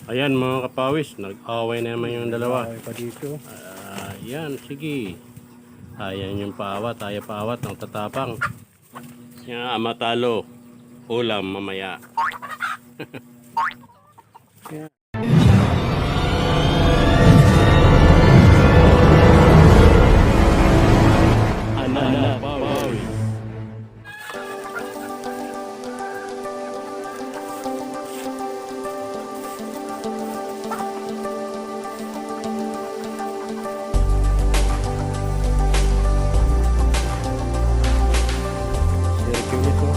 Ayan mga kapawis, nag-away na naman yung dalawa. Ay pa dito. Yan, sige. Ayan yung paawat, tayo paawat ng tatapang. Yan, matalo. Ulam mamaya. Yeah. Anak pawis. Circle ito.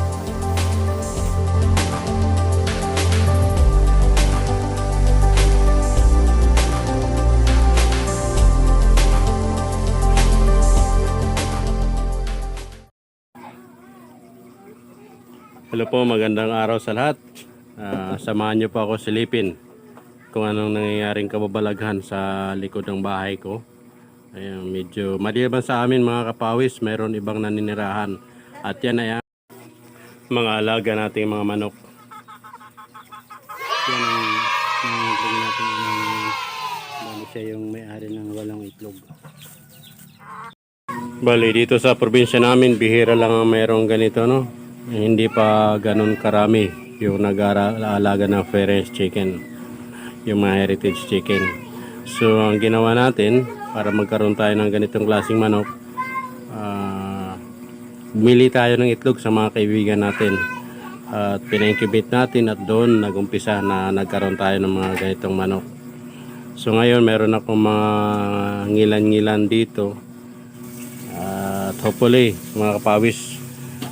Hello po, magandang araw sa lahat. Samahan niyo po ako silipin kung anong nangyayaring kababalaghan sa likod ng bahay ko. Ayan, medyo maliban sa amin mga kapawis, mayroon ibang naninirahan. At yan ay ang mga alaga nating mga manok. Yan ang itlog natin. Bali siya yung may-ari ng walang itlog. Bali, dito sa probinsya namin, bihira lang ang mayroong ganito, no? Hindi pa ganun karami yung nag-aalaga ng Ferenc chicken, yung mga heritage chicken. So, ang ginawa natin, para magkaroon tayo ng ganitong klaseng manok, bumili tayo ng itlog sa mga kaibigan natin. At pina-incubate natin at doon nagumpisa na nagkaroon tayo ng mga ganitong manok. So, ngayon, meron akong mga ngilan-ngilan dito. At hopefully, mga kapawis,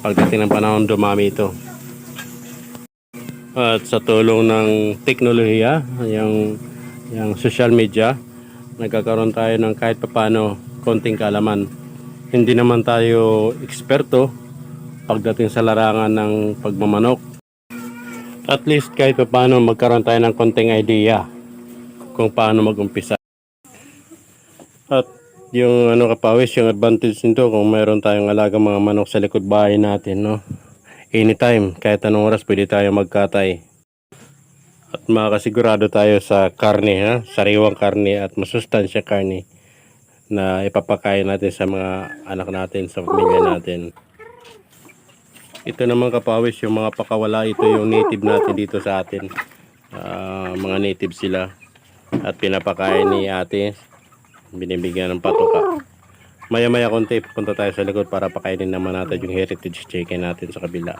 pagdating ng panahon dumami ito. At sa tulong ng teknolohiya, yung social media, nagkakaroon tayo ng kahit papano konting kaalaman. Hindi naman tayo eksperto pagdating sa larangan ng pagmamanok. At least kahit papano magkaroon tayo ng konting idea kung paano mag-umpisa. At yung kapawis, yung advantage nito kung mayroon tayong alagang mga manok sa likod bahay natin, no? Anytime, kahit anong oras pwede tayo magkatay. At makasigurado tayo sa karne, ha? Sariwang karne at masustansya karne na ipapakain natin sa mga anak natin, sa pamilya natin. Ito naman kapawis, yung mga pakawala, ito yung native natin dito sa atin. Mga native sila. At pinapakain ni ate, binibigyan ng patuka. Maya-maya konti, punta tayo sa likod para pakainin naman natin yung heritage chicken natin sa kabila.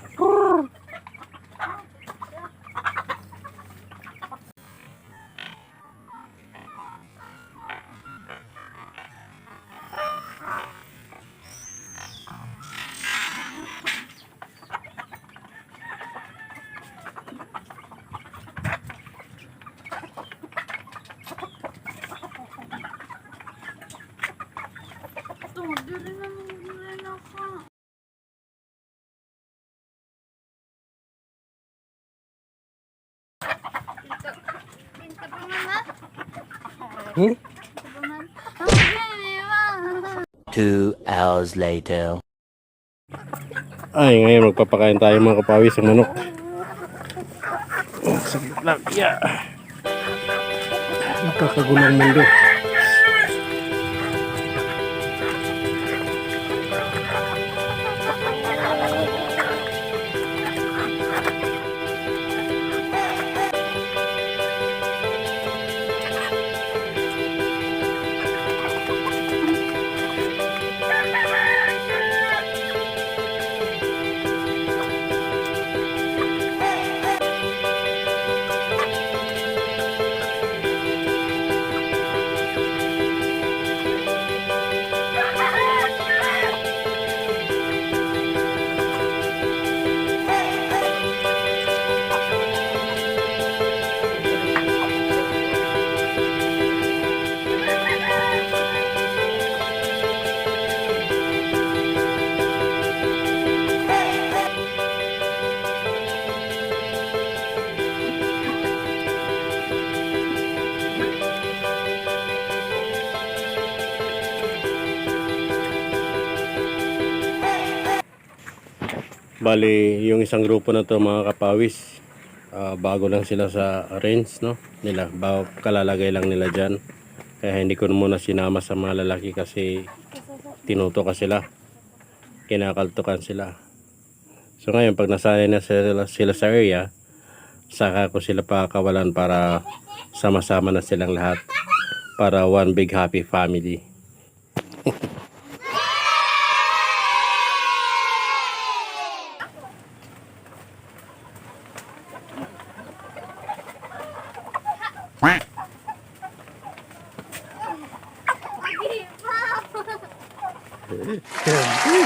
Hmm? 2 hours later. Ay, ngayon magpapakain tayo mga kapawis ng manok. Saglit lang, yeah. Nakakagulong mundo. Bali, yung isang grupo na to mga kapawis, bago lang sila sa range, no? Nila, bago kalalagay lang nila dyan. Kaya hindi ko muna sinama sa mga lalaki kasi tinutukan sila. Kinakaltukan sila. So ngayon, pag nasanay na sila sa area, saka ko sila pakakawalan para sama-sama na silang lahat. Para one big happy family.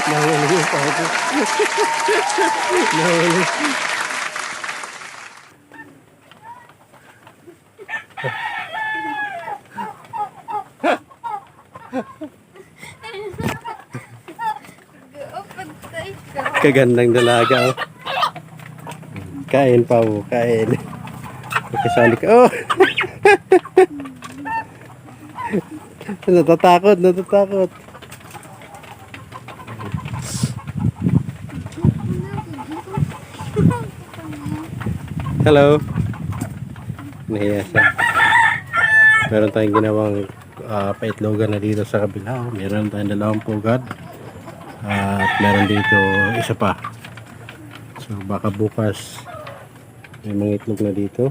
Nahuli pa ako. Nahuli. Kagandang dalaga. Oh. Kain pa mo, kain. Kasali ka. Oh! Natatakot, natatakot. Hello. Nahiya siya. Meron tayong ginawang paitlogan na dito sa kabila. Oh. Meron tayong dalawang pugad. At meron dito isa pa. So baka bukas may mga itlog na dito.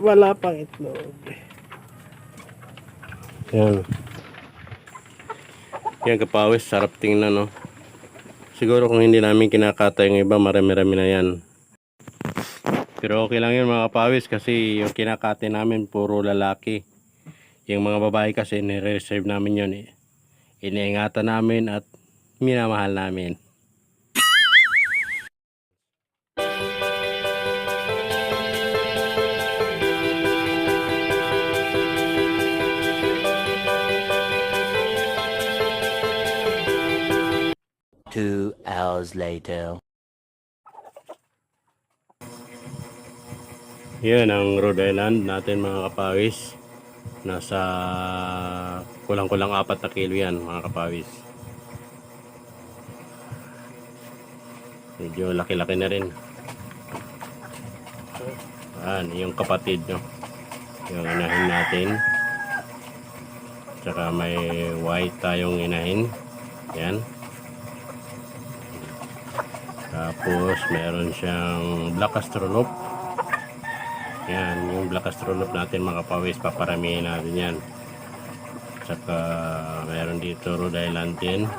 Wala pang itlog. Yan. Yan kapawis, sarap tingnan, no. Siguro kung hindi namin kinakata yung iba, marami-rami na yan. Pero okay lang yun mga kapawis kasi yung kinakate namin puro lalaki. Yung mga babae kasi nire-reserve namin yun eh. Iniingatan namin at minamahal namin. Two hours later. Yan ang Rhode Island natin mga kapawis. Nasa kulang-kulang 4 na kilo yan mga kapawis. Medyo laki-laki na rin. Yan, yung kapatid, no? Yung inahin natin. Tsaka may white tayong inahin. Yan. Tapos meron siyang black astrolop. Yan, yung black astrolop natin mga kapawis, paparamihin natin yan. Tsaka meron dito Rhode Island din.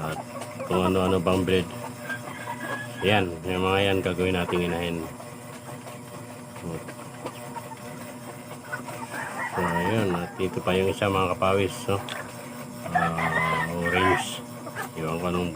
At kung ano-ano bang breed. Yan, yung mga yan gagawin natin inahin. So ayun, at dito pa yung isa mga kapawis, no? Orange. Iwan ko nung